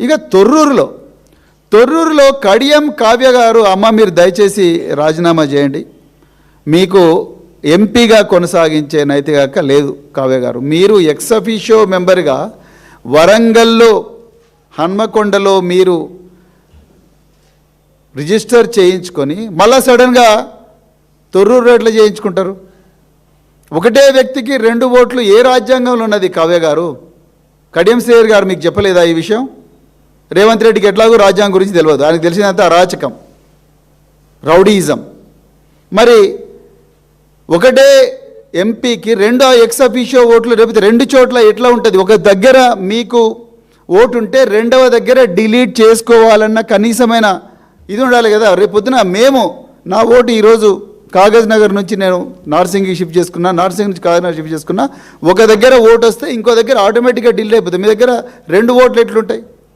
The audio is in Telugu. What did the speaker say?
ఇక తొర్రూరులో కడియం కావ్య గారు, అమ్మ మీరు దయచేసి రాజీనామా చేయండి, మీకు ఎంపీగా కొనసాగించే నైతిక హక్కు లేదు కావ్య గారు. మీరు ఎక్స్ అఫీషియో మెంబర్గా వరంగల్లో హన్మకొండలో మీరు రిజిస్టర్ చేయించుకొని మళ్ళా సడన్గా తొర్రూరు ఎట్లా చేయించుకుంటారు? ఒకటే వ్యక్తికి 2 ఓట్లు ఏ రాజ్యాంగంలో ఉన్నది కావ్య గారు? కడియం శ్రీహరి గారు మీకు చెప్పలేదా ఈ విషయం? రేవంత్ రెడ్డికి ఎట్లాగో రాజ్యాంగం గురించి తెలియదు, ఆయనకు తెలిసినంత అరాచకం, రౌడీయిజం. మరి ఒకటే ఎంపీకి 2 ఎక్స్ అఫీషియో ఓట్లు, లేకపోతే 2 చోట్ల ఎట్లా ఉంటుంది? ఒక దగ్గర మీకు ఓటు ఉంటే 2వ దగ్గర డిలీట్ చేసుకోవాలన్న కనీసమైన ఇది ఉండాలి కదా. రేపు పొద్దున నా ఓటు ఈరోజు కాగజ్ నగర్ నుంచి నేను నార్సింగ్కి షిఫ్ట్ చేసుకున్నా, నార్సింగ్ నుంచి కాగజ్ నగర్ షిఫ్ట్ చేసుకున్నా, ఒక దగ్గర ఓటు వస్తే ఇంకో దగ్గర ఆటోమేటిక్గా డిలీట్ అయిపోతుంది. మీ దగ్గర 2 ఓట్లు ఎట్లుంటాయి?